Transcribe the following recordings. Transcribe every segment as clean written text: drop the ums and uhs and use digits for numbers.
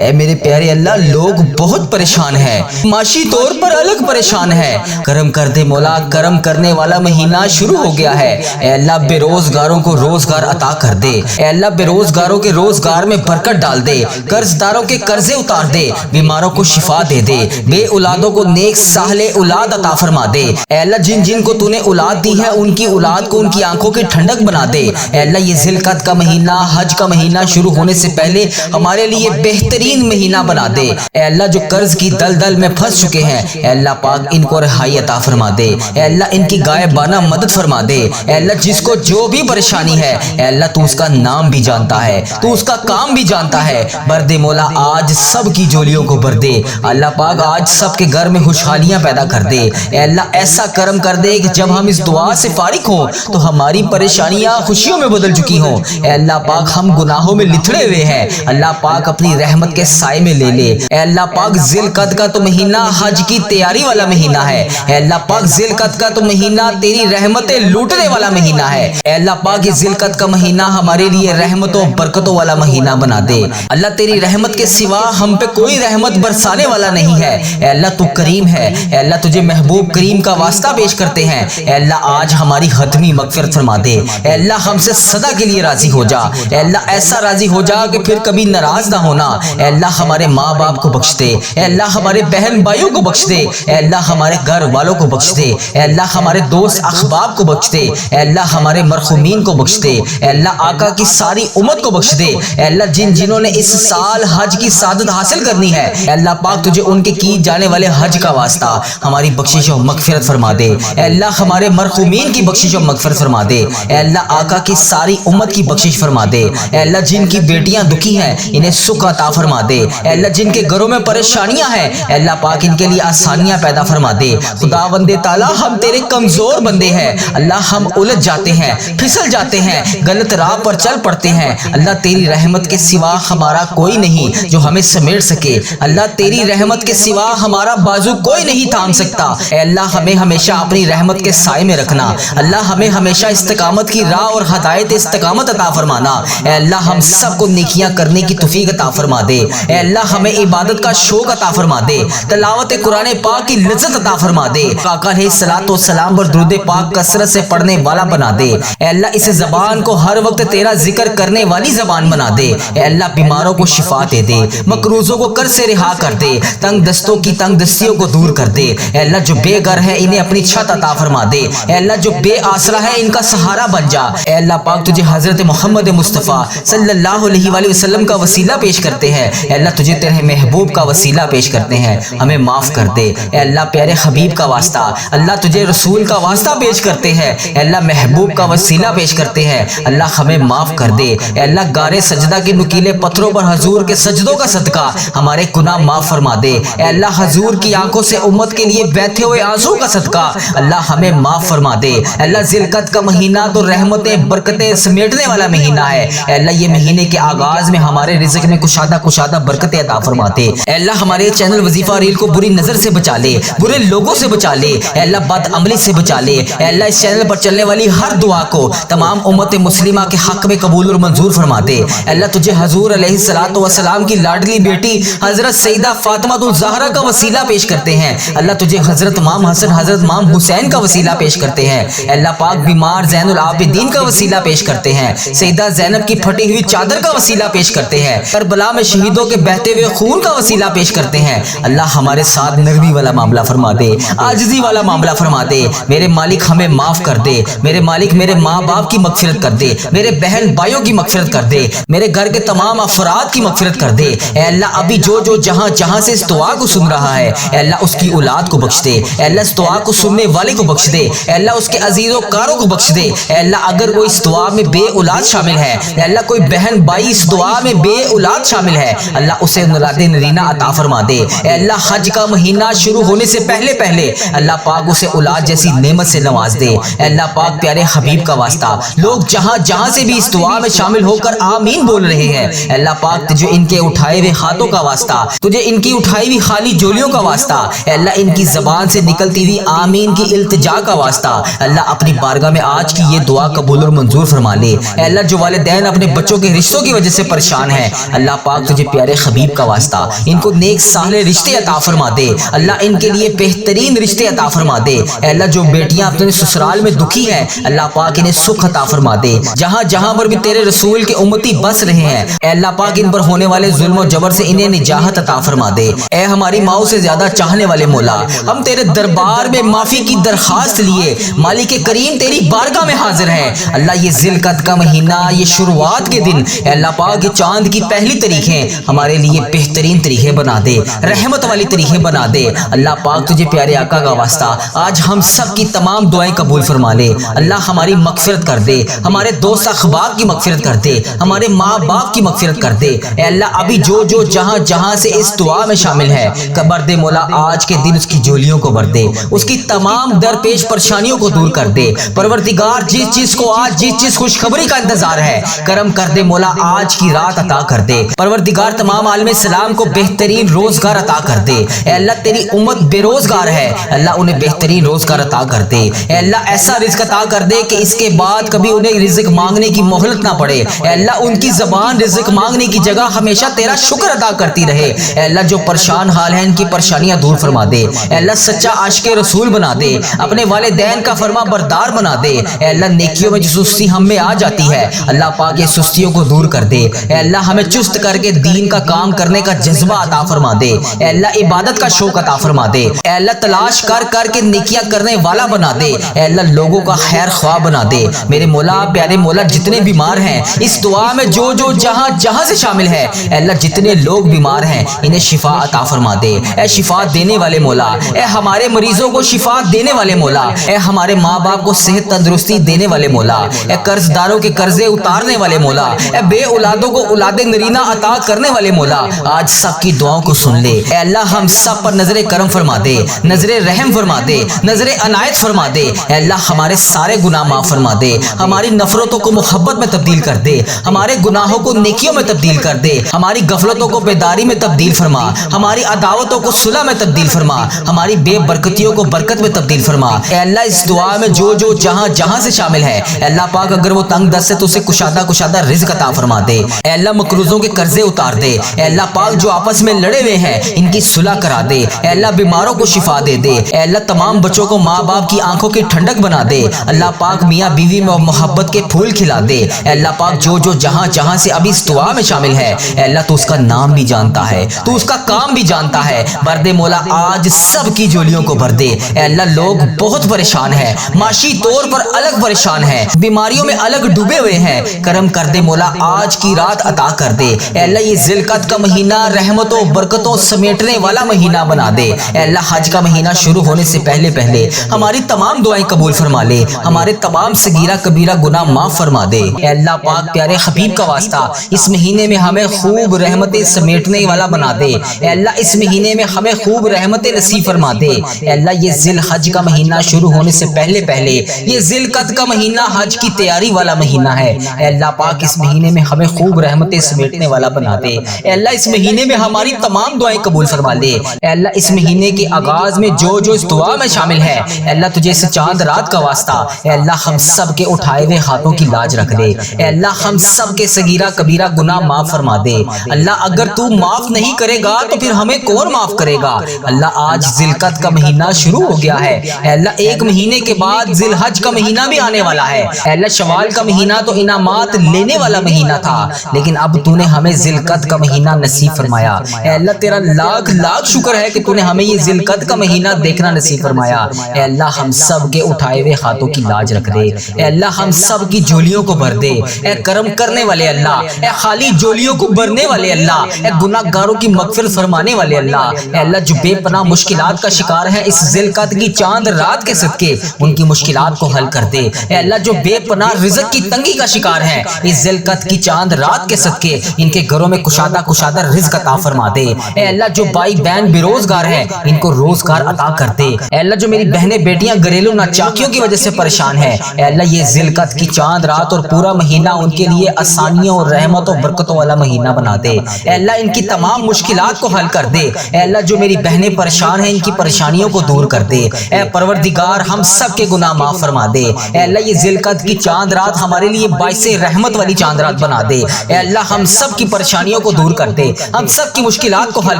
اے میرے پیارے اللہ، لوگ بہت پریشان ہیں، معاشی طور پر الگ پریشان ہے۔ کرم کر دے مولا، کرم کرنے والا مہینہ شروع ہو گیا ہے۔ اے اللہ، بے روزگاروں کو روزگار عطا کر دے۔ اے اللہ، بے روزگاروں کے روزگار میں برکت ڈال دے، قرض داروں کے قرضے اتار دے، بیماروں کو شفا دے دے، بے اولادوں کو نیک صالح اولاد عطا فرما دے۔ اے اللہ، جن جن کو تو نے اولاد دی ہے ان کی اولاد کو ان کی آنکھوں کی ٹھنڈک بنا دے۔ اے اللہ، یہ ذی القعدہ کا مہینہ، حج کا مہینہ شروع ہونے سے پہلے ہمارے لیے بہترین مہینہ بنا دے۔ اے اللہ، جو قرض کی دلدل میں پھنس چکے ہیں، اے اللہ پاک ان کو رہائی عطا فرما دے۔ اے اللہ، ان کی غائبانہ مدد فرما دے۔ اے اللہ، جس کو جو بھی پریشانی ہے، اے اللہ تو اس کا نام بھی جانتا ہے، تو اس کا کام بھی جانتا ہے۔ بھر دے مولا، آج سب کی جولیوں کو بھر دے۔ اللہ پاک آج سب کے گھر میں خوشحالیاں پیدا کر دے۔ اے اللہ، ایسا کرم کر دے کہ جب ہم اس دعا سے فارغ ہوں تو ہماری پریشانیاں خوشیوں میں بدل چکی ہوں۔ اے اللہ پاک، ہم گناہوں میں لتھڑے ہوئے ہیں، اللہ پاک اپنی رحمت کے سائے میں لے لے۔ اے اللہ پاک، ذی القعدہ کا تو مہینہ حج کی تیاری والا مہینہ ہے۔ اے اللہ پاک، ذی القعدہ کا تو مہینہ تیری رحمتیں لوٹنے والا مہینہ ہے۔ اے اللہ پاک، یہ ذی القعدہ کا مہینہ ہمارے لیے رحمتوں برکتوں والا مہینہ بنا دے۔ اللہ، تیری رحمت کے سوا ہم پہ کوئی رحمت برسانے والا نہیں ہے۔ اے اللہ، تو کریم ہے۔ اے اللہ، تجھے محبوب کریم کا واسطہ پیش کرتے ہیں۔ اے اللہ، آج ہماری حتمی مغفرت فرما دے۔ اے اللہ، ہم سے صدا کے لیے راضی ہو جا۔ اے اللہ، ایسا راضی ہو جا کہ پھر کبھی ناراض نہ ہونا۔ اے اللہ، ہمارے ماں باپ کو بخش دے۔ اے اللہ، ہمارے بہن بھائیوں کو بخش دے۔ اے اللہ، ہمارے گھر والوں کو بخش دے۔ اے اللہ، ہمارے دوست احباب کو بخش دے۔ اے اللہ، ہمارے مرحومین کو بخش دے۔ اے اللہ، آقا کی ساری امت کو بخش دے۔ اے اللہ، جنہوں نے اس سال حج کی سعادت حاصل کرنی ہے، اے اللہ پاک، تجھے ان کے کی جانے والے حج کا واسطہ ہماری بخشش و مغفرت فرما دے۔ اے اللہ، ہمارے مرحومین کی بخشش و مغفرت فرما دے۔ اے اللہ، آقا کی ساری امت کی بخشش فرما دے۔ اے اللہ، جن کی بیٹیاں دکھی ہیں انہیں سکھ عطا فرما دے۔ اے اللہ، جن کے گھروں میں پریشانیاں ہیں، اے اللہ پاک ان کے لیے آسانیاں پیدا فرما دے۔ خداوند تعالیٰ، ہم تیرے کمزور بندے ہیں، اللہ ہم الجھ جاتے ہیں، پھسل جاتے ہیں، غلط راہ پر چل پڑتے ہیں۔ اللہ، تیری رحمت کے سوا ہمارا کوئی نہیں جو ہمیں سمیٹ سکے۔ اللہ، تیری رحمت کے سوا ہمارا بازو کوئی نہیں تھام سکتا۔ اے اللہ، ہمیں ہمیشہ اپنی رحمت کے سائے میں رکھنا۔ اللہ، ہمیں ہمیشہ استقامت کی راہ اور ہدایت استقامت عطا فرمانا۔ اے اللہ، ہم سب کو نیکیاں کرنے کی توفیق عطا فرما دے۔ اے اللہ، ہمیں عبادت کا شوق عطا فرما دے، تلاوت قرآن پاک کی لذت عطا فرما دے۔ آقا علیہ الصلوۃ والسلام پر درود پاک کثرت سے پڑھنے والا بنا دے۔ اے اللہ، اس زبان کو ہر وقت تیرا ذکر کرنے والی زبان بنا دے۔ اے اللہ، بیماروں کو شفا دے دے، مقروضوں کو قرض سے رہا کر دے، تنگ دستوں کی تنگ دستیوں کو دور کر دے۔ اے اللہ، جو بے گھر ہے انہیں اپنی چھت عطا فرما دے۔ اے اللہ، جو بے آسرا ہے ان کا سہارا بن جا۔ اے اللہ پاک، تجھے حضرت محمد مصطفیٰ صلی اللہ علیہ وآلہ وسلم کا وسیلہ پیش کرتے ہیں۔ اے اللہ، تجھے تیرے محبوب کا وسیلہ پیش کرتے ہیں، ہمیں معاف کر دے۔ اے اللہ، پیارے حبیب کا واسطہ، اللہ تجھے رسول کا واسطہ پیش کرتے ہیں۔ اے اللہ، محبوب کا وسیلہ پیش کرتے ہیں، اللہ ہمیں معاف کر دے۔ اے اللہ، غار سجدہ کے نکیلے پتھروں پر حضور کے سجدوں کا صدقہ ہمارے گناہ معاف فرما دے۔ اے اللہ، حضور کی آنکھوں سے امت کے لیے بہتے ہوئے آنسو کا صدقہ اللہ ہمیں معاف فرما دے۔ اے اللہ، ذی القعدہ کا مہینہ تو رحمتیں برکتیں سمیٹنے والا مہینہ ہے۔ اے اللہ، یہ مہینے کے آغاز میں ہمارے رزق میں کشادہ برکتیں عطا فرما دے۔ اے اللہ، ہمارے چینل وظیفہ ریل کو بری نظر سے بچا لے، برے لوگوں سے بچا لے، اے اللہ بد عملی سے بچا لے۔ اے اللہ، اس چینل پر چلنے والی ہر دعا کو تمام امت مسلمہ کے حق میں قبول اور منظور فرما دے۔ اے اللہ، تجھے حضور علیہ الصلوۃ والسلام کی لاڈلی بیٹی حضرت سیدہ فاطمہ الزہرا کا وسیلہ پیش کرتے ہیں۔ اللہ، تجھے حضرت امام حسن حضرت امام حسین کا وسیلہ پیش کرتے ہیں۔ اے اللہ پاک، بیمار زین العابدین کا وسیلہ پیش کرتے ہیں، سیدہ زینب کی پھٹی ہوئی چادر کا وسیلہ پیش کرتے ہیں، کربلا میں شہیدوں کے بہتے ہوئے خون کا وسیلہ پیش کرتے ہیں۔ اللہ، ہمارے ساتھ نرمی والا معاملہ فرما دے، عاجزی والا معاملہ فرما دے۔ میرے مالک، ہمیں معاف کر دے۔ میرے مالک، میرے ماں باپ کی مغفرت کر دے، میرے بہن بھائیوں کی مغفرت کر دے، میرے گھر کے تمام افراد کی مغفرت کر دے۔ اے اللہ، ابھی جو جہاں سے اس دعا کو سن رہا ہے، اے اللہ اس کی اولاد کو بخش دے۔ اے اللہ، اس دعا کو سننے والے کو بخش دے۔ اے اللہ، اس کے عزیز و کاروں کو بخش دے۔ اے اللہ، اگر کوئی اس دعا میں بے اولاد شامل ہے، اے اللہ کوئی بہن بھائی اس دعا میں بے اولاد شامل ہے، اللہ اسے اولاد نرینہ عطا فرما دے۔ اے اللہ، حج کا مہینہ شروع ہونے سے پہلے اللہ پاک اسے اولاد جیسی نعمت سے نواز دے۔ اے اللہ پاک، پیارے حبیب کا واسطہ، لوگ جہاں سے بھی اس دعا میں شامل ہو کر آمین بول رہے ہیں، اے اللہ پاک، تجھے ان کے اٹھائے ہوئے ہاتھوں کا واسطہ، تجھے ان کی اٹھائی ہوئی خالی جولیوں کا واسطہ، اے اللہ ان کی زبان سے نکلتی ہوئی آمین کی التجا کا واسطہ، اللہ اپنی بارگاہ میں آج کی یہ دعا قبول اور منظور فرما لے۔ اے اللہ، جو والدین اپنے بچوں کے رشتوں کی وجہ سے پریشان ہیں، اللہ پاک تجھے تجھے پیارے حبیب کا واسطہ ان کو نیک صالح رشتے عطا فرما دے اللہ، ان کے لیے بہترین رشتے عطا فرما دے اے اللہ۔ جو بیٹیاں اپنے سسرال میں دکھی ہیں اللہ پاک انہیں سکھ عطا فرما دے، جہاں جہاں پر بھی تیرے رسول کے امتی بس رہے ہیں اے اللہ پاک ان پر ہونے والے ظلم و جبر سے انہیں نجات عطا فرما دے۔ اے ہماری ماؤں سے زیادہ چاہنے والے مولا، ہم تیرے دربار میں معافی کی درخواست لیے مالک کریم تیری بارگاہ میں حاضر ہیں اللہ۔ یہ ذی القعدہ کا مہینہ، یہ شروعات کے دن اے اللہ پاک، یہ چاند کی پہلی تاریخیں ہمارے لیے بہترین تاریخیں بنا دے، رحمت والی تاریخیں بنا دے اللہ پاک۔ تجھے پیارے آقا کا واسطہ آج ہم سب کی تمام دعائیں قبول فرما لے اللہ، ہماری مغفرت کر دے، ہمارے دوست احباب کی مغفرت کر دے، ہمارے ماں باپ کی مغفرت کر دے اے اللہ۔ ابھی جو جو جہاں جہاں سے اس دعا میں شامل ہے قبر دے مولا، آج کے دن اس کی جولیوں کو بھر دے، اس کی تمام درپیش پریشانیوں کو دور کر دے پروردگار۔ جس چیز کو آج جس چیز خوشخبری کا انتظار ہے کرم کر دے مولا، آج کی رات عطا کر دے پروردگار۔ تمام عالم اسلام کو بہترین روزگار عطا کر دے اے اللہ۔ تیری امت بے روزگار ہے اللہ، انہیں بہترین روزگار عطا کر دے اے اللہ۔ ایسا رزق عطا کر دے کہ اس کے بعد کبھی انہیں رزق مانگنے کی مہلت نہ پڑے اے اللہ۔ ان کی زبان رزق مانگنے کی جگہ ہمیشہ تیرا شکر ادا کرتی رہے اے اللہ۔ جو پریشان حال ہیں ان کی پریشانیاں دور فرما دے اے اللہ۔ سچا عاشق رسول بنا دے، اپنے والدین کا فرما بردار بنا دے اے اللہ۔ نیکیوں میں جو سستی ہم میں آ جاتی ہے اللہ پاک، یہ سستیوں کو دور کر دے اے اللہ۔ ہمیں چست کر کے دین کا کام کرنے کا جذبہ عطا فرما دے اے اللہ۔ عبادت کا شوق عطا فرما دے اے اللہ۔ تلاش کر کر کے نیکیاں کرنے والا بنا دے اے اللہ۔ لوگوں کا خیر خواہ بنا دے میرے مولا پیارے مولا۔ جتنے بیمار ہیں اس دعا میں جو جو جہاں جہاں سے شامل ہے اے اللہ، جتنے لوگ بیمار ہیں انہیں شفا عطا فرما دے اے شفا دینے والے مولا اے ہمارے مریضوں کو شفا دینے والے مولا اے ہمارے ماں باپ کو صحت تندرستی دینے والے مولا اے قرض داروں کے قرضے اتارنے والے مولا اے بے اولادوں کو اولاد نرینہ عطا کرنے والے مولا۔ آج سب کی دعاؤں کو سن لے اے اللہ۔ ہم سب پر نظر کرم فرما دے، نظر رحم فرما دے، نظر عنایت فرما دے اے اللہ۔ ہمارے سارے گناہ معاف فرما دے، ہماری نفرتوں کو محبت میں تبدیل کر دے، ہمارے گناہوں کو نیکیوں میں تبدیل کر دے، ہماری غفلتوں کو بیداری میں تبدیل فرما، ہماری عداوتوں کو صلح میں تبدیل فرما، ہماری بے برکتیوں کو برکت میں تبدیل فرما اے اللہ۔ اس دعا میں جو جو جہاں جہاں سے شامل ہے اے اللہ پاک، اگر وہ تنگ دست ہے تو اسے کشادہ رزق عطا فرما دے اے اللہ۔ مقروضوں کے قرضے اتار دے اے اللہ پاک۔ جو آپس میں لڑے ہوئے ہیں ان کی صلح کرا دے اے اللہ۔ بیماروں کو شفا دے دے اے اللہ۔ تمام بچوں کو ماں باپ کی آنکھوں کی ٹھنڈک بنا دے اللہ پاک۔ میاں بیوی میں محبت کے پھول کھلا دے اے اللہ پاک۔ جو جو جہاں جہاں سے ابھی اس دعا میں شامل ہے اے اللہ، تو اس کا نام بھی جانتا ہے، تو اس کا کام بھی جانتا ہے بھر دے مولا۔ آج سب کی جولیوں کو بھر دے اے اللہ۔ لوگ بہت پریشان ہیں، معاشی طور پر الگ پریشان ہیں، بیماریوں میں الگ ڈوبے ہوئے ہیں، کرم کر دے مولا۔ آج کی رات عطا کر دے اے اللہ۔ یہ ذی القعدہ کا مہینہ رحمتوں برکتوں سمیٹنے والا مہینہ بنا دے اے اللہ۔ حج کا مہینہ شروع ہونے سے پہلے پہلے ہماری تمام دعائیں قبول فرما لے، ہمارے تمام صغیرہ کبیرہ گناہ معاف فرما دے اے اللہ پاک۔ پیارے حبیب کا واسطہ اس مہینے میں ہمیں خوب رحمتیں سمیٹنے والا بنا دے اے اللہ۔ اس مہینے میں ہمیں خوب رحمتیں نصیب فرما دے اے اللہ۔ یہ ذی الحج کا مہینہ شروع ہونے سے پہلے پہلے یہ ذی القعدہ کا مہینہ حج کی تیاری والا مہینہ ہے اے اللہ پاک۔ اس مہینے میں ہمیں خوب رحمتیں سمیٹنے والا بنا دے اے اللہ۔ اس مہینے میں ہماری تمام دعائیں قبول فرما لے اے اللہ۔ اس مہینے کے آغاز میں جو جو اس دعا میں شامل ہے اے اللہ، تجھے اس چاند رات کا واسطہ اے اللہ، ہم سب کے اٹھائے ہوئے ہاتھوں کی لاج رکھ دے اے اللہ۔ ہم سب کے صغیرہ کبیرہ گناہ معاف فرما دے اللہ۔ اگر تو معاف نہیں کرے گا تو پھر ہمیں کون معاف کرے گا اللہ۔ آج ذی القعدہ کا مہینہ شروع ہو گیا ہے اے اللہ۔ ایک مہینے کے بعد ذی الحج کا مہینہ بھی آنے والا ہے اے اللہ۔ شوال کا مہینہ تو انعامات لینے والا مہینہ تھا، لیکن اب تو نے ہمیں ذی القعدہ کا مہینہ نصیب فرمایا اے اللہ۔ تیرا لاکھ لاکھ شکر ہے کہ تو نے ہمیں یہ ذی القعدہ کا مہینہ دیکھنا نصیب فرمایا اے اللہ۔ ہم سب کے اٹھائے ہوئے ہاتھوں کی لاج رکھ دے اے اللہ۔ ہم سب کی جولیوں کو بھر دے اے کرم کرنے والے اللہ اے خالی جولیوں کو بھرنے والے اللہ اے گناہ گاروں کی مغفرت فرمانے والے اللہ اے اللہ۔ جو بے پناہ مشکلات کا شکار ہے اس ذی القعدہ کی چاند رات کے صدقے ان کی مشکلات کو حل کر دے اے اللہ۔ جو بے پناہ رزق کی تنگی کا شکار ہے اس ذی القعدہ کی چاند رات کے صدقے ان کے گھروں میں کشادہ رزق عطا فرما دے اے اللہ۔ جو بھائی بہن بے روزگار ہیں ان کو روزگار عطا کر دے اے اللہ۔ جو میری بہنیں بیٹیاں گھریلو ناچاکیوں کی وجہ سے پریشان ہیں اے اللہ، یہ ذی القعدہ کی چاند رات اور پورا مہینہ ان کے لیے آسانیوں اور رحمتوں برکتوں والا مہینہ بنا دے اے اللہ۔ ان کی تمام مشکلات کو حل کر دے اے اللہ۔ جو میری بہنیں پریشان ہیں ان کی پریشانیوں کو دور کر دے اے پروردگار۔ ہم سب کے گناہ معاف فرما دے اے اللہ۔ یہ ذی القعدہ کی چاند رات ہمارے لیے باعث رحمت والی چاند رات بنا دے اے اللہ۔ ہم سب کی پریشانیوں پریشانیوں کو دور کر دے، ہم سب کی مشکلات کو حل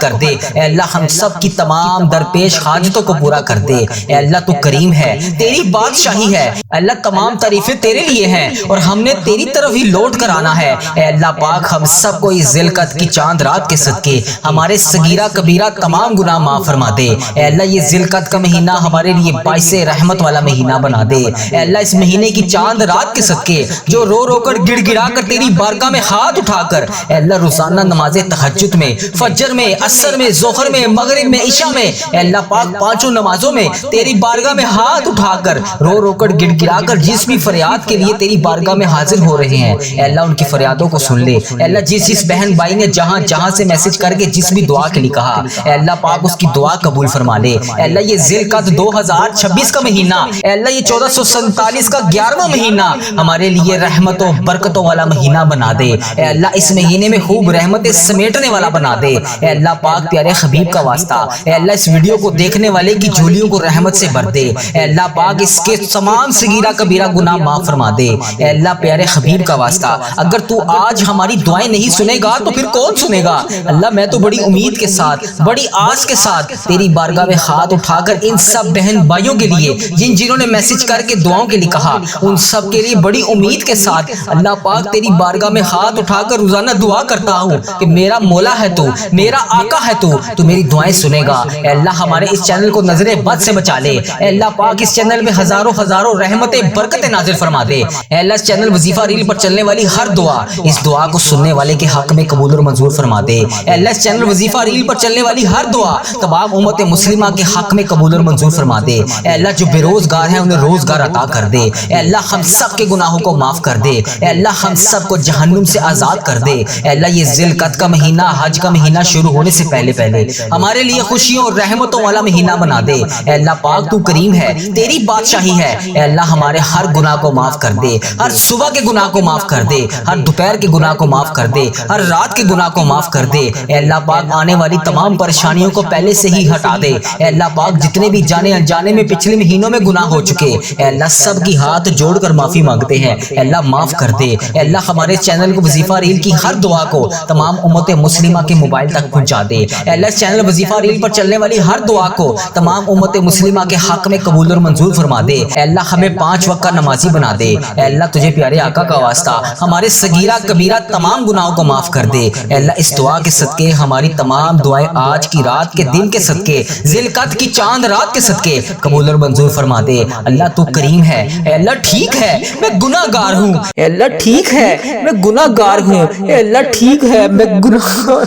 کر دے، اے اللہ ہم سب کی تمام درپیش حاجتوں کو پورا کر دے۔ اے اللہ تو کریم ہے، تیری بادشاہی ہے، اے اللہ تمام تعریفیں تیرے لیے ہیں اور ہم نے تیری طرف ہی لوٹ کر آنا ہے۔ اے اللہ پاک ہم سب کو اس ذی القعدہ کی چاند رات کے صدقے ہمارے صغیرہ کبیرہ تمام گناہ معاف فرما دے۔ اے اللہ یہ ذی القعدہ کا مہینہ ہمارے لیے باعث رحمت والا مہینہ بنا دے۔ اے اللہ اس مہینے کی چاند رات کے صدقے جو رو رو کر گڑ گڑا کر تیری بارگاہ میں ہاتھ اٹھا کر اے اللہ روزانہ نماز تہجد میں، فجر میں، عصر میں، ظہر میں، مغرب میں، عشاء میں، اے اللہ پاک پانچوں نمازوں میں تیری بارگاہ میں ہاتھ اٹھا کر رو رو کر گڑ گڑا کر جس بھی فریاد کے لیے تیری بارگاہ میں حاضر ہو رہے ہیں، اے اللہ ان کی فریادوں کو سن لے۔ اے اللہ جس بہن بھائی نے جہاں سے میسج کر کے جس بھی دعا کے لیے کہا، اے اللہ پاک اس کی دعا قبول فرما لے۔ اے اللہ یہ ذی القعدہ 2026 کا مہینہ، اے اللہ یہ 1447 کا 11واں مہینہ ہمارے لیے رحمتوں برکتوں والا مہینہ بنا دے۔ اے اللہ اس مہینے میں خوب رحمتیں سمیٹنے والا بنا دے۔ اے اللہ پاک پیارے حبیب کا واسطہ، اے اللہ اس ویڈیو کو دیکھنے والے کی جھولیوں کو رحمت سے بھر دے۔ اے اللہ پاک اس کے تمام صغیرہ کبیرہ گناہ معاف فرما دے۔ اے اللہ پیارے حبیب کا واسطہ، اگر تو آج ہماری دعائیں نہیں سنے گا تو پھر کون سنے گا؟ اللہ میں تو بڑی امید کے ساتھ، بڑی آس کے ساتھ تیری بارگاہ میں ہاتھ اٹھا کر ان سب بہن بھائیوں کے لیے جنہوں نے میسج کر کے دعاؤں کے لیے کہا، ان سب کے لیے بڑی امید کے ساتھ اللہ پاک تیری بارگاہ میں ہاتھ اٹھا کر روزانہ دعا کرتا ہوں کہ میرا مولا ہے تو، میرا آقا ہے تو میری دعائیں سنے گا۔ اے اللہ ہمارے اس چینل کو نظر بد سے بچا لے۔ اے اللہ پاک اس چینل میں ہزاروں رحمتیں برکتیں نازل فرما دے۔ اے اللہ اس چینل وظیفہ ریل پر چلنے والی ہر دعا اس دعا کو سننے والے کے حق میں قبول اور منظور فرما دے۔ اے اللہ اس چینل وظیفہ ریل پر چلنے والی ہر دعا تمام امت مسلمہ کے حق میں قبول اور منظور فرما دے۔ اے اللہ جو بے روزگار ہیں انہیں روزگار عطا کر دے۔ اے اللہ ہم سب کے گناہوں کو معاف کر دے۔ اے اللہ ہم سب کو جہنم سے آزاد کر دے۔ اے اللہ یہ ذی القعدہ کا مہینہ، حج کا مہینہ شروع ہونے سے پہلے ہمارے لیے خوشیوں اور رحمتوں والا مہینہ بنا دے۔ اے اللہ پاک تو کریم ہے، تیری بادشاہی ہے۔ اے اللہ ہمارے ہر گناہ کو معاف کر دے، ہر صبح کے گناہ کو معاف کر دے، ہر دوپہر کے گناہ کو معاف کر دے، ہر رات کے گناہ کو معاف کر دے۔ اے اللہ پاک آنے والی تمام پریشانیوں کو پہلے سے ہی ہٹا دے۔ اے اللہ پاک جتنے بھی جانے انجانے میں پچھلے مہینوں میں گناہ ہو چکے، اے اللہ سب کی ہاتھ جوڑ کر معافی مانگتے ہیں، اے اللہ معاف کر دے۔ اے اللہ ہمارے چینل کو وظیفہ ریل کی ہر دعا کو تمام امت مسلمہ کے موبائل تک پہنچا دے۔ اے اللہ چینل وظیفہ ریل پر چلنے والی ہر دعا کو تمام امت مسلمہ کے حق میں قبول اور منظور فرما دے۔ اے اللہ ہمیں 5 وقت کا نمازی بنا دے۔ اے اللہ تجھے پیارے آقا کا واسطہ ہمارے صغیرہ کبیرہ تمام گناہوں کو معاف کر دے۔ اے اللہ اس دعا کے صدقے ہماری تمام دعائیں آج کی رات کے دن کے صدقے، ذی القعدہ کی چاند رات کے صدقے قبول اور منظور فرما دے۔ اللہ تو کریم ہے۔ اے اللہ ٹھیک ہے میں گناہ گار ہوں، اے اللہ ٹھیک ہے میں گناہ گار ہوں، اے اللہ ٹھیک ہے میں گناہ گار،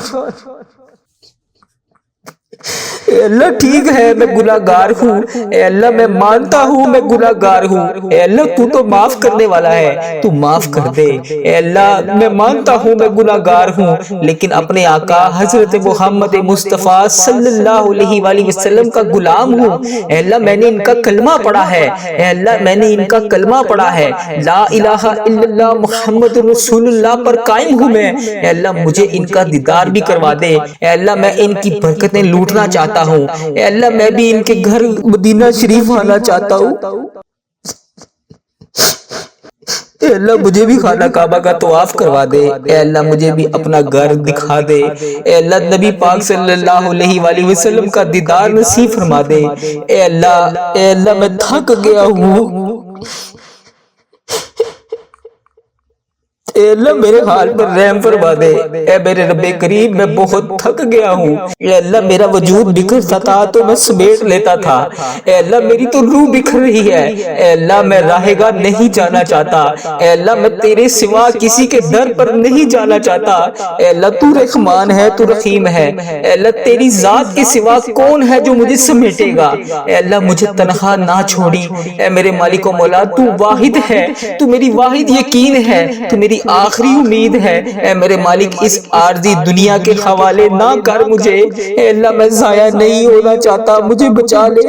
اے اللہ ٹھیک ہے میں گناہ گار ہوں، اے اللہ میں مانتا ہوں میں گناہ گار ہوں، اے اللہ تو معاف کرنے والا ہے، تو معاف کر دے۔ اے اللہ میں مانتا ہوں میں گناہ گار ہوں، لیکن اپنے آقا حضرت محمد مصطفیٰ صلی اللہ علیہ وآلہ وسلم کا غلام ہوں۔ اے اللہ میں نے ان کا کلمہ پڑھا ہے، اے اللہ میں نے ان کا کلمہ پڑھا ہے، لا الہ الا اللہ محمد رسول اللہ پر قائم ہوں میں۔ اے اللہ مجھے ان کا دیدار بھی کروا دے۔ اے اللہ میں ان کی برکتیں لوٹنا چاہتا ہوں، اے اللہ میں بھی ان کے گھر مدینہ شریف آنا چاہتا ہوں۔ اے اللہ مجھے بھی خانہ کعبہ کا طواف کروا دے، اے اللہ مجھے بھی اپنا گھر دکھا دے، اے اللہ نبی پاک صلی اللہ علیہ وآلہ وسلم کا دیدار نصیب فرما دے۔ اے اللہ میں تھک گیا ہوں، اے اللہ میرے حال پر رحم فرما دے۔ اے میرے رب کریم میں بہت تھک گیا ہوں، اے اللہ میرا وجود بکھرتا تھا تو میں سمیٹ لیتا تھا، اے اللہ میری تو روح بکھر رہی ہے، اے اللہ میں راہ گاہ نہیں جانا چاہتا، اے اللہ میں تیرے سوا کسی کے در پر نہیں جانا چاہتا، اے اللہ تو رحمان ہے، تو رحیم ہے، اے اللہ تیری ذات کے سوا کون ہے جو مجھے سمیٹے گا؟ اے اللہ مجھے تنہا نہ چھوڑی، اے میرے مالک و مولا تو واحد ہے، تو میری واحد یقین ہے، تو میری آخری امید ہے۔ اے میرے مالک اس عارضی دنیا کے حوالے نہ کر مجھے، اے اللہ میں ضائع نہیں ہونا چاہتا، مجھے بچا لے،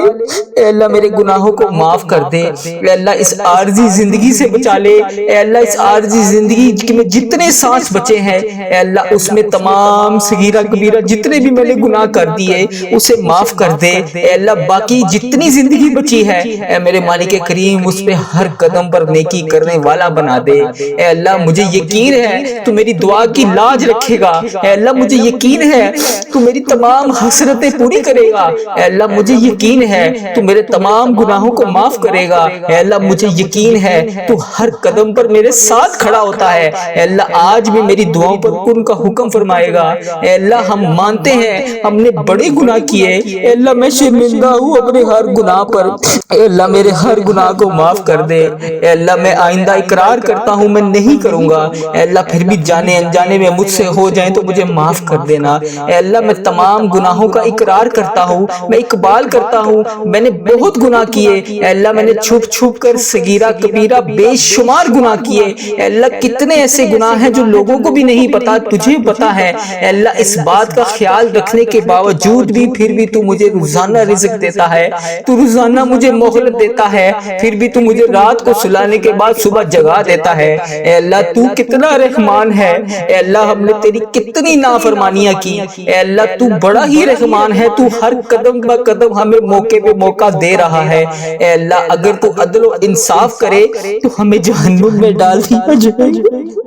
اے اللہ میرے گناہوں کو معاف کر دے، اے اللہ اس عارضی زندگی سے بچا لے، اے اللہ اس عارضی زندگی میں جتنے سانس بچے ہیں اے اللہ اس میں تمام صغیرہ کبیرہ جتنے بھی میں نے گناہ کر دیے اسے معاف کر دے، اے اللہ باقی جتنی زندگی بچی ہے اے میرے مالک کریم اس پہ ہر قدم پر نیکی کرنے والا بنا دے، اے اللہ مجھے یقین ہے تو میری دعا کی لاج رکھے گا، اے اللہ مجھے یقین ہے تو میری تمام حسرتیں پوری کرے گا، اے اللہ مجھے یقین ہے تو میرے تمام گناہوں کو معاف کرے گا، اے اللہ مجھے یقین ہے تو ہر قدم پر میرے ساتھ کھڑا ہوتا ہے، اے اللہ آج بھی میری دعاؤں پر کن کا حکم فرمائے گا، اے اللہ ہم مانتے ہیں ہم نے بڑے گناہ کیے، اے اللہ میں شرمندہ ہوں اپنے ہر گناہ پر، اے اللہ میرے ہر گناہ کو معاف کر دے، اے اللہ میں آئندہ اقرار کرتا ہوں میں نہیں کروں گا، اے اللہ پھر بھی جانے انجانے میں مجھ سے ہو جائیں تو مجھے معاف کر دینا، اے اللہ میں تمام گناہوں کا اقرار کرتا ہوں، میں اقبال کرتا ہوں میں نے بہت گناہ کیے، اے اللہ میں نے چھپ چھپ کر صغیرہ کبیرہ بے شمار گناہ کیے، اے اللہ کتنے ایسے گناہ ہیں جو لوگوں کو بھی نہیں پتا تجھے پتا ہے، اے اللہ اس بات کا خیال رکھنے کے باوجود بھی پھر بھی تو مجھے روزانہ رزق دیتا ہے، تو روزانہ مجھے مہلت دیتا ہے، پھر بھی تو مجھے رات کو سلانے کے بعد صبح جگا دیتا ہے، اے اللہ تو کتنا رحمان ہے، اے اللہ ہم نے تیری کتنی نافرمانیاں کی، اے اللہ تو بڑا ہی رحمان ہے، تو ہر قدم بہ قدم ہمیں موقع پہ موقع دے رہا ہے، اے اللہ اگر تو عدل و انصاف کرے تو ہمیں جہنم میں ڈال دیا جائے گا۔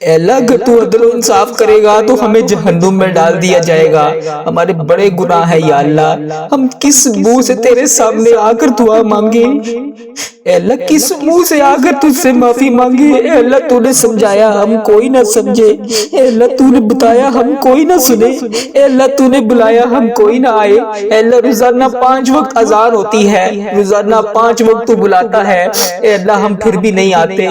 اے اللہ اگر تو عدل و انصاف کرے گا تو ہمیں جہنم میں ڈال دیا جائے گا، ہمارے بڑے گناہ ہیں یا اللہ، ہم کس منہ سے تیرے سامنے آ کر دعا مانگے، اے اللہ کس منہ سے آ کر تجھ سے معافی مانگے، اے اللہ تو نے سمجھایا ہم کوئی نہ سمجھے، اے اللہ تو نے بتایا ہم کوئی نہ سنے، اے اللہ تو نے بلایا ہم کوئی نہ آئے، اے اللہ روزانہ 5 وقت اذان ہوتی ہے، روزانہ 5 وقت تو بلاتا ہے، اے اللہ ہم پھر بھی نہیں آتے،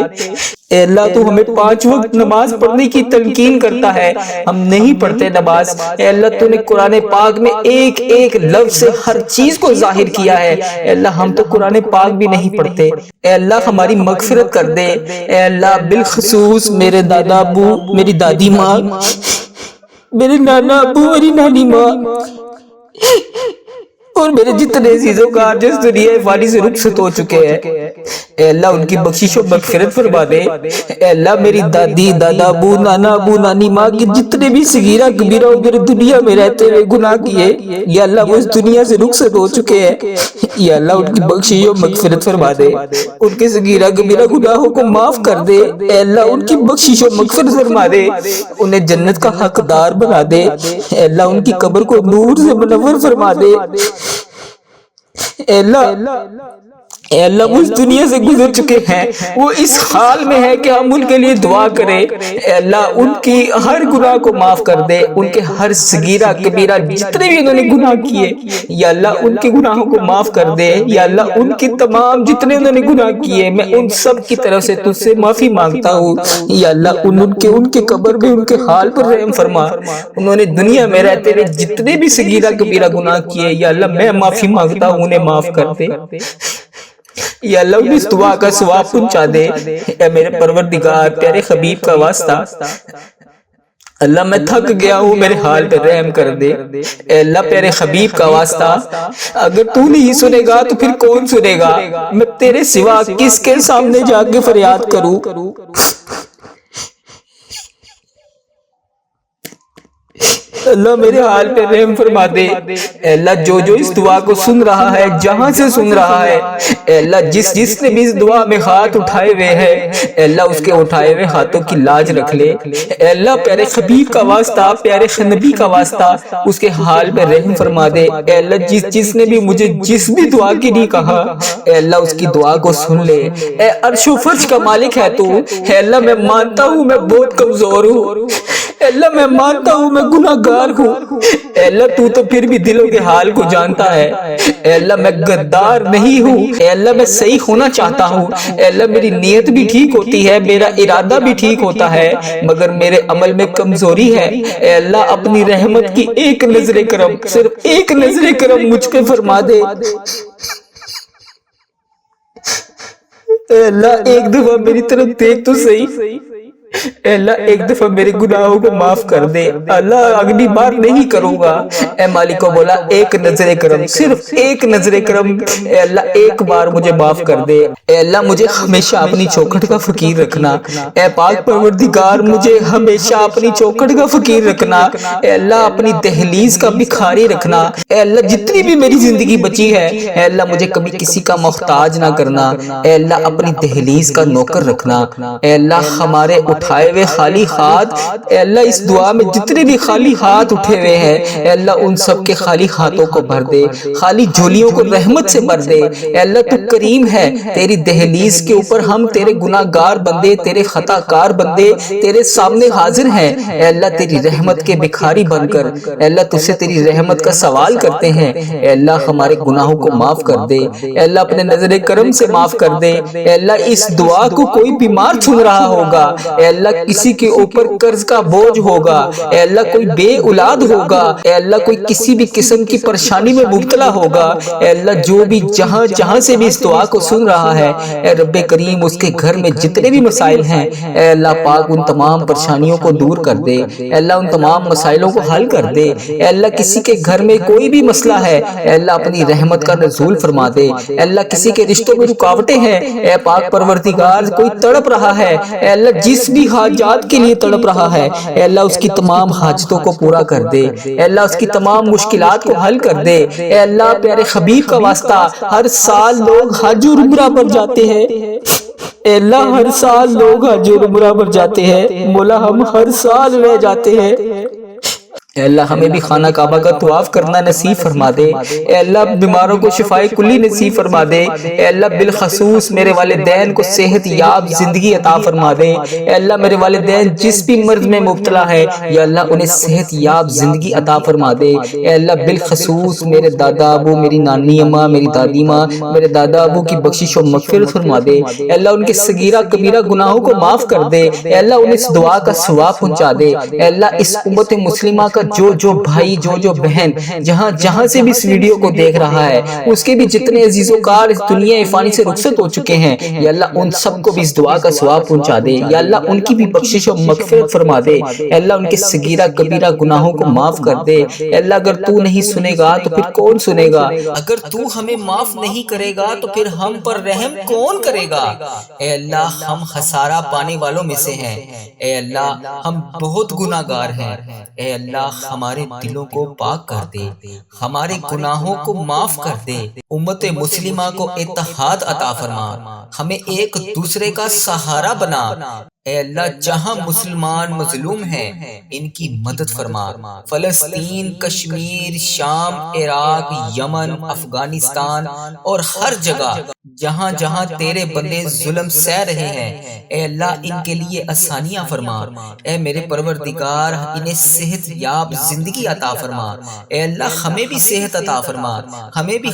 اے اللہ تو ہمیں 5 وقت نماز پڑھنے کی تلقین کرتا ہے، ہم نہیں پڑھتے نماز، اے اللہ تو نے قرآن پاک میں ایک ایک لفظ سے ہر چیز کو ظاہر کیا ہے، اے اللہ ہم تو قرآن پاک بھی نہیں پڑھتے، اے اللہ ہماری مغفرت کر دے، اے اللہ بالخصوص میرے دادا ابو، میری دادی ماں، میرے نانا ابو، میری نانی ماں اور میرے جتنے عزیزوں کا جس دنیا فانی سے رخصت ہو چکے ہیں، اے اللہ ان کی بخشش و مغفرت فرما دے، اے اللہ میری دادی دادا ابو نانا ابو نانی ماں کے جتنے بھی صغیرہ کبیرہ میرے دنیا میں رہتے ہوئے گناہ کیے، یا اللہ وہ اس دنیا سے رخصت ہو چکے ہیں، یا اللہ ان کی بخشش و مغفرت فرما دے، ان کے صغیرہ کبیرہ گناہوں کو معاف کر دے، اے اللہ ان کی بخشش و مغفرت فرما دے، انہیں جنت کا حقدار بنا دے، اے اللہ ان کی قبر کو نور سے منور فرما دے، اے اللہ وہ اس دنیا سے گزر چکے ہیں، وہ اس حال میں ہے کہ ہم ان کے لیے دعا کریں، اے اللہ ان کی ہر گناہ کو معاف کر دے، ان کے ہر صغیرہ کبیرہ جتنے بھی انہوں نے گناہ کیے یا اللہ ان کے گناہوں کو معاف کر دے، یا اللہ ان کی تمام جتنے انہوں نے گناہ کیے میں ان سب کی طرف سے تجھ سے معافی مانگتا ہوں، یا اللہ ان کے قبر میں ان کے حال پر رحم فرما، انہوں نے دنیا میں رہتے ہوئے جتنے بھی صغیرہ کبیرہ گناہ کیے یا اللہ میں معافی مانگتا ہوں انہیں معاف کر دے، یا اللہ انہیں اس دعا کا ثواب پہنچا دے، اے میرے پروردگار پیارے حبیب کا واسطہ، اللہ میں تھک گیا ہوں میرے حال پہ رحم کر دے، اے اللہ پیارے حبیب کا واسطہ اگر تو نہیں سنے گا تو پھر کون سنے گا، میں تیرے سوا کس کے سامنے جا کے فریاد کروں، اللہ میرے حال پہ رحم فرما دے، اے اللہ جو اس دعا کو سن رہا ہے جہاں سے سن رہا ہے، اے اللہ جس نے بھی اس دعا میں ہاتھ اٹھائے ہوئے ہیں، اے اللہ اس کے اٹھائے ہوئے ہاتھوں کی لاج رکھ لے، اے اللہ پیارے حبیب کا واسطہ پیارے نبی کا واسطہ اس کے حال پہ رحم فرما دے، اے اللہ جس نے بھی مجھے جس بھی دعا کی نہیں کہا، اے اللہ اس کی دعا کو سن لے، اے عرش و فرش کا مالک ہے تو، اے اللہ میں مانتا ہوں میں بہت کمزور ہوں، اے اللہ میں مانتا ہوں میں گناہ گار ہوں، اے اللہ تو پھر بھی دلوں کے حال کو جانتا ہے، اے اللہ میں غدار نہیں ہوں، اے اللہ میں صحیح ہونا چاہتا ہوں، اے اللہ میری نیت بھی ٹھیک ہوتی ہے، میرا ارادہ بھی ٹھیک ہوتا ہے، مگر میرے عمل میں کمزوری ہے، اے اللہ اپنی رحمت کی ایک نظر کرم، صرف ایک نظر کرم مجھ پہ فرما دے، اے اللہ ایک دفعہ میری طرف دیکھ تو صحیح، اے اللہ ایک دفعہ میرے گناہوں کو معاف کر دے، اللہ اگلی بار نہیں کروں گا۔ اے مالک و مولا ایک نظر کرم، صرف ایک نظر کرم، اے اللہ ایک بار مجھے معاف کر دے۔ اے اللہ مجھے ہمیشہ اپنی چوکھٹ کا فقیر رکھنا، اے پاک پروردگار مجھے ہمیشہ اپنی چوکھٹ کا فقیر رکھنا، اے اللہ اپنی دہلیز کا بھکاری رکھنا۔ اے اللہ جتنی بھی میری زندگی بچی ہے، اے اللہ مجھے کبھی کسی کا محتاج نہ کرنا، اے اللہ اپنی دہلیز کا نوکر رکھنا۔ اے اللہ ہمارے اٹھائے ہوئے خالی ہاتھ، اے اللہ اس دعا میں جتنے بھی خالی ہاتھ اٹھے ہوئے ہیں، اے اللہ ان سب کے خالی ہاتھوں کو بھر دے، خالی جھولیوں کو رحمت سے بھر دے۔ اے اللہ تو کریم ہے، تیری دہلیز کے اوپر ہم تیرے گناہ گار بندے، تیرے خطا کار بندے تیرے سامنے حاضر ہیں۔ اے اللہ تیری رحمت کے بھکاری بن کر، اے اللہ تجھ سے تیری رحمت کا سوال کرتے ہیں، اے اللہ ہمارے گناہوں کو معاف کر دے، اے اللہ اپنے نظر کرم سے معاف کر دے۔ اے اللہ اس دعا کو کوئی بیمار سن رہا ہوگا، اے اللہ کسی کے اوپر قرض کا بوجھ ہوگا، اے اللہ کوئی بے اولاد ہوگا، اے اللہ کوئی کسی بھی قسم کی پریشانی میں مبتلا ہوگا، اے اللہ جو بھی جہاں جہاں سے بھی اس دعا کو سن رہا ہے، اے رب کریم اس کے گھر میں جتنے بھی مسائل ہیں، اے اللہ پاک ان تمام پریشانیوں کو دور کر دے، اے اللہ ان تمام مسائلوں کو حل کر دے۔ اے اللہ کسی کے گھر میں کوئی بھی مسئلہ ہے، اے اللہ اپنی رحمت کا نزول فرما دے۔ اے اللہ کسی کے رشتوں میں رکاوٹیں ہیں، اے پاک پروردگار کوئی تڑپ رہا ہے، اے اللہ جس بھی حاجات کے لیے تڑپ رہا ہے، اے اللہ اس کی تمام حاجتوں کو پورا کر دے، اے اللہ اس کی تمام مشکلات کو حل کر دے۔ اے اللہ پیارے حبیب کا واسطہ ہر سال لوگ حج اور عمرہ پر جاتے ہیں، اے اللہ ہر سال لوگ حج اور عمرہ پر جاتے ہیں، مولا ہم ہر سال رہ جاتے ہیں، اے اللہ ہمیں بھی خانہ کعبہ کا طواف کرنا نصیب فرما دے۔ اے اللہ بیماروں کو شفائے کلی نصیب فرما دے۔ اے اللہ بالخصوص میرے والدین کو صحت یاب زندگی عطا فرما دے۔ اے اللہ میرے والدین جس بھی مرض میں مبتلا ہے، یا اللہ انہیں صحت یاب زندگی عطا فرما دے۔ اے اللہ بالخصوص میرے دادا ابو، میری نانی اماں، میری دادی ماں، میرے دادا ابو کی بخشش و مغفرت فرما دے۔ اے اللہ ان کے صغیرہ کبیرہ گناہوں کو معاف کر دے۔ اے اللہ انہیں اس دعا کا ثواب پہنچا دے۔ اے اللہ اس امت مسلمہ کا جو بھائی جو بہن جہاں جہاں سے بھی اس ویڈیو کو دیکھ رہا ہے، اس کے بھی جتنے عزیز و کار اس دنیا فانی سے رخصت ہو چکے ہیں، یا اللہ ان سب کو بھی اس دعا کا ثواب پہنچا دے، یا اللہ ان کی بھی بخشش و مغفرت فرما دے۔ اے اللہ ان کے صغیرہ کبیرہ گناہوں کو معاف کر دے۔ اے اللہ اگر تو نہیں سنے گا تو پھر کون سنے گا؟ اگر تو ہمیں معاف نہیں کرے گا تو پھر ہم پر رحم کون کرے گا؟ اے اللہ ہم خسارہ پانے والوں میں سے ہیں، اے اللہ ہم بہت گناہ گار ہیں، اے اللہ ہمارے دلوں کو پاک کر دے، ہمارے گناہوں کو معاف کر دے، امت مسلمہ کو اتحاد عطا فرما، ہمیں ایک دوسرے کا سہارا بنا۔ اے اللہ جہاں مسلمان مظلوم ہیں ان کی مدد فرما، فلسطین، کشمیر، شام، عراق، یمن، افغانستان اور ہر جگہ جہاں جہاں تیرے بندے ظلم سہ رہے ہیں، اے اللہ ان کے لیے آسانیاں فرما۔ اے میرے پروردگار انہیں صحت یاب زندگی عطا فرما، اے اللہ ہمیں بھی صحت عطا فرما، ہمیں بھی